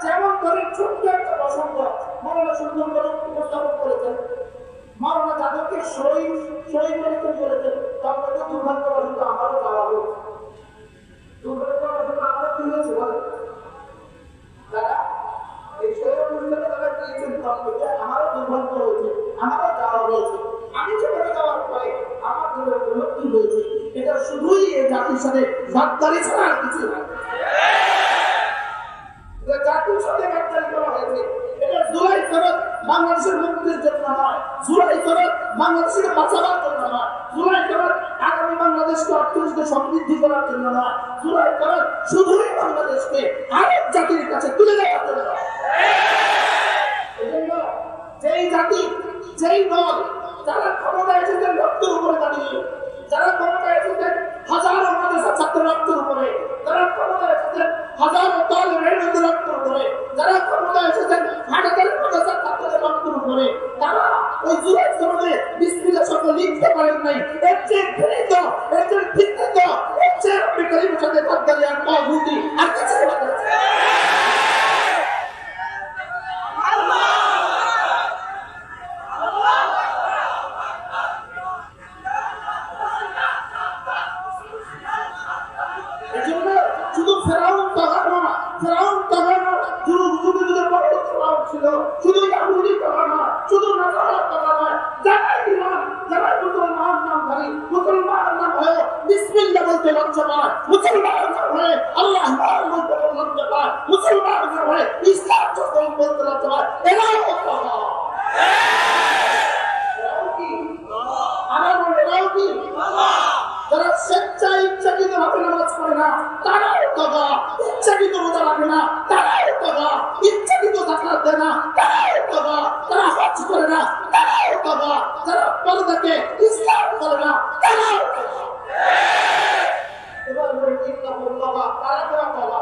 যেমন করে ছোট্ট একটা প্রসঙ্গ মাওলানা সুন্দর করে উপস্থাপন করেছেন। মাওলানা যাদেরকে শহীদ করেছেন বলেছেন, তারপরে দুর্ভাগ্যবশত আমারও যাওয়া হয়েছে। দুর্ভাগ্যবশত আমারও কি হয়েছে বলেন? তারা এই শহীদ অনুষ্ঠানে তারা গিয়েছেন, তারপরে আমারও দুর্ভাগ্য হয়েছে, আমারও যাওয়া হয়েছে। আমি সেখানে যাওয়ার পরে আমার দুর্ভাগ্য কি হয়েছে, এটা শুধুই এই জাতির সাথে গাদ্দারি ছাড়া আর কিছু না। জাতির সাথে গাদ্দারি করা হয়েছে। এটা জুলাই সনদ বাংলাদেশের মুক্তির জন্য নয়, জুলাই সনদ বাংলাদেশকে বাঁচাবার জন্য নয়, জুলাই সনদ আগামী বাংলাদেশকে অর্থনীতিতে সমৃদ্ধি করার জন্য নয়, জুলাই সনদ শুধুই বাংলাদেশকে আরেক জাতির কাছে তুলে দেওয়ার জন্য। এজন্য যেই জাতি, যেই দল যারা ক্ষমতায় এসেছেন রক্তের উপরে দাঁড়িয়ে, যারা ক্ষমতায় এসেছেন হাজারো মাদ্রাসা ছাত্র রক্তের উপরে, যারা ক্ষমতায় এসেছেন হাজারো দল মেহনতের রক্তের উপরে, যারা ক্ষমতায় এসেছেন হাজারো মাদ্রাসা ছাত্রদের রক্তের উপরে, তারা ওই জুলাই সনদে বিসমিল্লাহ শব্দ লিখতে পারেন নাই। এর চেয়ে ঘৃণিত, এর চেয়ে বিকৃত, এর চেয়ে আপনি কারিমের সাথে গাদ্দারি আর তাগুতি আর কিছু না। শুধু ইয়াহুদি করা নয়, শুধু নাসারা করা নয়, যারাই ইমান, যারা মুসলমান নামধারী, মুসলমান নাম হয়ে বিসমিল্লাহ বলতে লজ্জা পায়, মুসলমান নাম হয়ে আল্লাহ বলতে লজ্জা পায়, মুসলমান নাম হয়ে ইসলাম বলতে লজ্জা পায়, এরাও যারা স্বেচ্ছায় ইচ্ছাকৃত ভাবে নামাজ পড়ে না তারাও তগা, ইচ্ছাকৃত রোজা রাখে না তারাও তগা, ইচ্ছাকৃত যাকাত দেয় না তারাও তগা, যারা হজ করে না তারাও তগা, যারা পর্দাকে ইসলাম করে না তারাও তগা। এবার বলেন ইন্নাহুম তগা, কারা কারা তগা?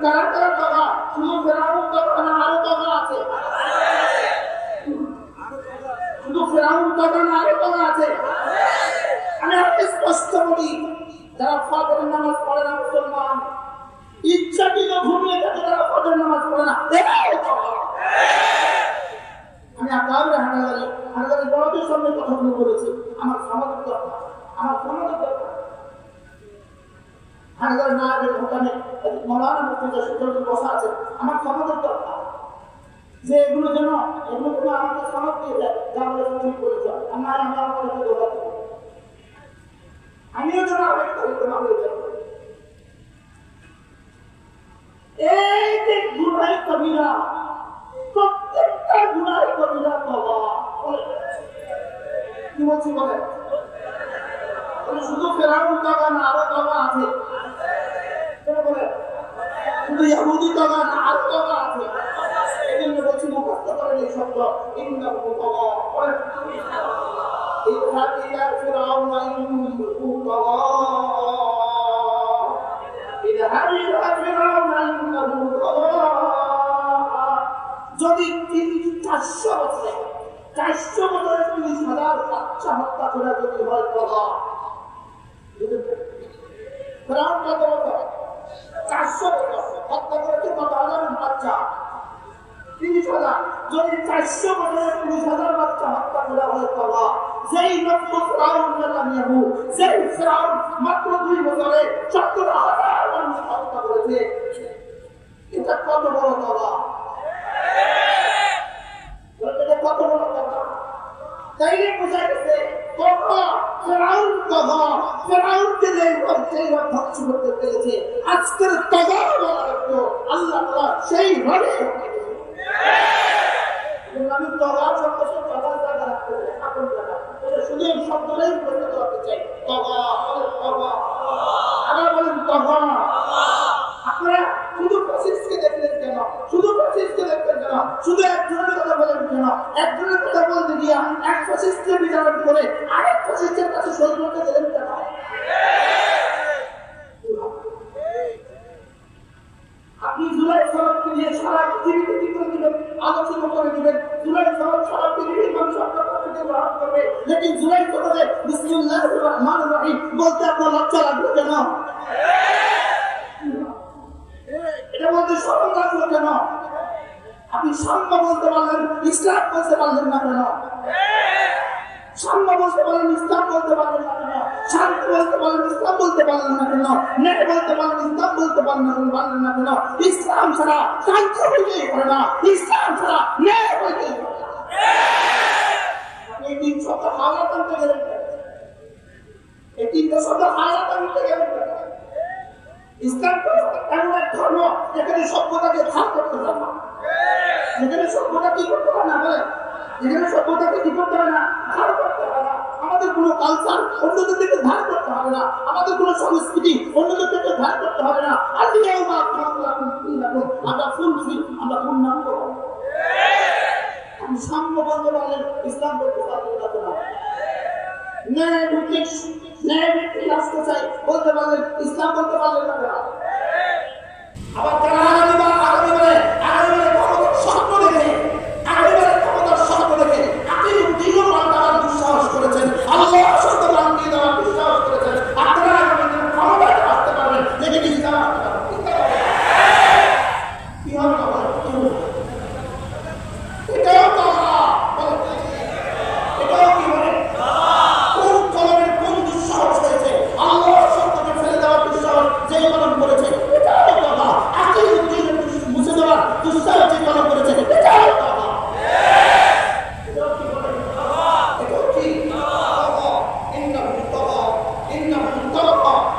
কারা কারা তগা? শুধু ফেরাউন তগা না, আরো তগা আছে। শুধু ফেরাউন তগা না, আরো তগা আছে। আমি আগে স্পষ্ট বলি, যারা ফজর নামাজ পড়ে না মুসলমান, ইচ্ছাকৃত ঘুমিয়ে থাকে যারা ফজর নামাজ পড়ে না, এরাও তগা। আমি আকাবে হানাদারি বড়দের সামনে কথাগুলো বলেছি, আমার সমাজের দরকার, আমার সমাজের দরকার। হানাদারি না আগে ভোটানে মৌলানা মুফতি সুন্দর বসা আছে, আমার সমাজের দরকার যে এগুলো যেন আমাকে সমাজ দিয়ে দেয়, যা বলে ঠিক বলেছে, আমার আমাকে দৌড়াতে হবে, আমিও যেন আবেগ পরিক্রমা হয়ে যাব। এই যে গুনাহ কবিরা, প্রত্যেকটা গুনাহ কবিরা তওবা বলে। কি বলছি বলে? শুধু ফেরাউন তওবা না, আরো তওবা আছে। কেন বলে? শুধু ইহুদি তওবা না, আরো তওবা আছে। এজন্য বলছি মুখস্থ করেন এই শব্দ, ইন্নাহু তওবা। اذهب إلى فرعون إنه طغى اذهب إلى فرعون إنه طغى। যদি 400 বছরে 30,000 বাচ্চা হত্যা করে যদি হয় তগা, ফেরাউন কত বছর? 400 বছর হত্যা করেছে, কত হাজার বাচ্চা? 30,000। যদি 400 বছরে 30,000 বাচ্চা হত্যা করা হয় তগা, যেই মাত্র ফেরাউন নেতানিয়াহু, যেই ফেরাউন মাত্র 2 বছরে 70,000 মানুষ হত্যা করেছে, এটা কত বড় তগা? এটা কত বড় তগা? তাইলে বোঝা গেছে তগা ফেরাউন তগা, ফেরাউনকে সেই ধ্বংস করতে পেরেছে। আজকের তগা আল্লাহ তাআলা সেই ভাবে আমি তগা সম্পর্কে কথা জায়গা রাখতে চাই, আপন জায়গা শুধু এই শব্দটাই বলতে করতে চাই, তগা তগা। আবার বলেন তগা। আপনারা শুধু ফ্যাসিস্টকে দেখলেন কেন? শুধু ফ্যাসিস্টকে দেখলেন কেন? শুধু একজনের কথা বলেন কেন? একজনের কথা বলতে গিয়া এক ফ্যাসিস্টকে বিচারণ করে আরেক ফ্যাসিস্টের কাছে সই করতে গেলেন কেন? আপনি জুলাই সনদকে নিয়ে সারা পৃথিবীতে কি করে দিবেন? আলোচনা করে দিবেন। জুলাই সনদ সারা পৃথিবীর মানুষ আপনার কাছ থেকে গ্রহণ করবে, লেকিন জুলাই সনদে বিসমিল্লাহির রহমানির রহিম বলতে আপনার লজ্জা লাগবে কেন? শরম লাগলো কেন? আপনি সাম্য বলতে পারলেন, ইসলাম বলতে পারলেন না কেন? সাম্য বলতে পারলেন, ইসলাম বলতে পারলেন না কেন? শান্তি বলতে পারলেন, ইসলাম বলতে পারলেন না কেন? ন্যায় বলতে পারলেন, ইসলাম বলতে পারলেন না কেন? ইসলাম ছাড়া শান্তি হইতেই পারে না, ইসলাম ছাড়া ন্যায় হইতেই পারে না। এই তিন শব্দ হাওলাত আনতে গেলেন, এই তিনটা শব্দ হাওলাত আনতে গেলেন। ইসলাম এমন এক ধর্ম যেখানে সভ্যতাকে ভাগ করতে হয় না, যেখানে সভ্যতা কি করতে হয় না, বলে যেখানে সভ্যতাকে কি করতে হয় না, ধার করতে হয় না। আমাদের কোনো কালচার অন্যদের থেকে ধার করতে হবে না, আমাদের কোনো সংস্কৃতি অন্যদের থেকে ধার করতে হবে না। আমরা ফুলফিল, আমরা পূর্ণাঙ্গ। আমি সাম্য বলতে পারলেন, ইসলাম বলতে পারলেন না। ন্যায় ভিত্তিক রাষ্ট্র চাই বলতে পারলেন, ইসলাম বলতে পারলেন না। আবার তারা আগামীবারে ক্ষমতার স্বপ্ন দেখে, ক্ষমতার স্বপ্ন দেখে দিনও পাল্টাবার দুঃসাহস করেছেন, আল্লাহ সত্য মান দিয়ে দেওয়ার দুঃসাহস করেছেন। আপনারা ক্ষমতায় আসতে পারবেন, দেখে ইসলাম আসতে পারবেন। কি হবে না? এটাও এটাও কি বলে? কোন কলমের কোন দুঃসাহস হয়েছে? আল্লাহ সত্যকে ফেলে দেওয়ার দুঃসাহস যে কলম করেছে, এটাও কথা। আকিদুদ্দিনের মুছে দেওয়ার দুঃসাহস যে কলম করেছে, এটাও কথা। এটাও কি বলে? এটাও কি?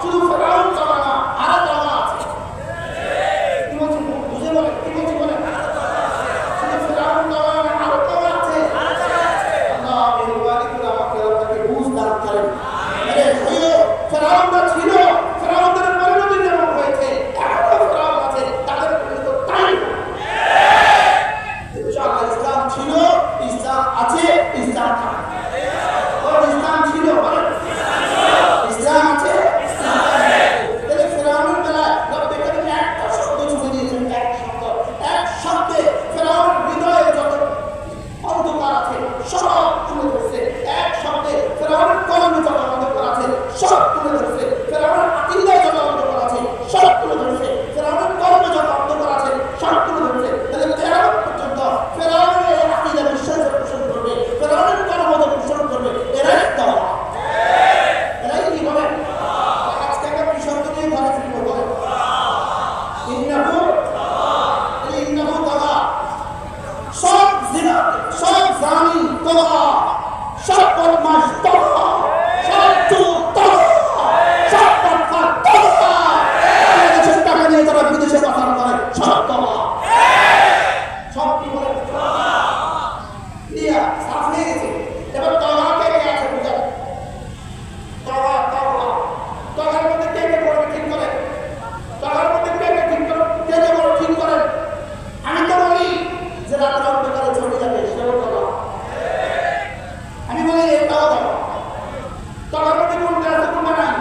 শুধু ফেরাউন চালা না, আরো চালা আছে। কি বলছি? বুঝে বলে, কি বলছি বলে? শুধু ফেরাউন চালা না, আরো চালা আছে। আল্লাহ মেহরবানি করে আমাকে আপনাকে বুঝ দান করেন। ফেরাউনরা ছিল, ফেরাউনদের পরিণতি যেমন হয়েছে, এখনো ফেরাউন আছে, তাদের পরিণতি তাই। ইনশাআল্লাহ ইসলাম ছিল, ইসলাম আছে, ইসলাম থাকে। ইসলাম ছিল, ইসলাম আছে, তাহলে ফেরাউনের বেলায় রব্বে কারীম একটা শব্দ ছুঁড়ে দিয়েছেন, এক শব্দে ফেরাউনের হৃদয়ে যত অন্ধকার আছে সব তুলে ধরছে। এক শব্দে ফেরাউনের কলমে যত অন্ধকার আছে সব তুলে ধরছে। ফেরাউনের আকীদায় যত অন্ধকার আছে সব তুলে ধরছে। ফেরাউনের কলমে যত অন্ধকার আছে সব তুলে ধরছে। তাহলে কিয়ামত পর্যন্ত ফেরাউনের এই আকীদা বিশ্বাস পোষণ করবে, ফেরাউনের কলম পোষণ করবে, এরাই দাওয়া। এরাই কি বলে? আজকে একটা শব্দ দিয়ে ঘরে ফিরবো, বলে ইন্নাহু তাআলা। সব জিনা, সব জানি তাআলা, সব বদমাশ তাআলা, সব চোর তাআলা, সব পাকা তাআলা। বাংলাদেশের টাকা নিয়ে যারা বিদেশে পাচার করে সব তাআলা। সব কি বলে? দিয়া সাফ হয়ে গেছে। এবার তাআলাকে কে আছে বুঝা? তাআলার মধ্যে কে কে বড় ঠিক করে? তাআলার মধ্যে কে কে ঠিক করে? কে কে বড় ঠিক করে? আমি তো বলি যে রাতের অন্ধকারে চলে যাবে, সেও তাআলা। আমি বলি এটাও তাআলা। তাআলার মধ্যে কোনটা আছে, কোনটা নাই?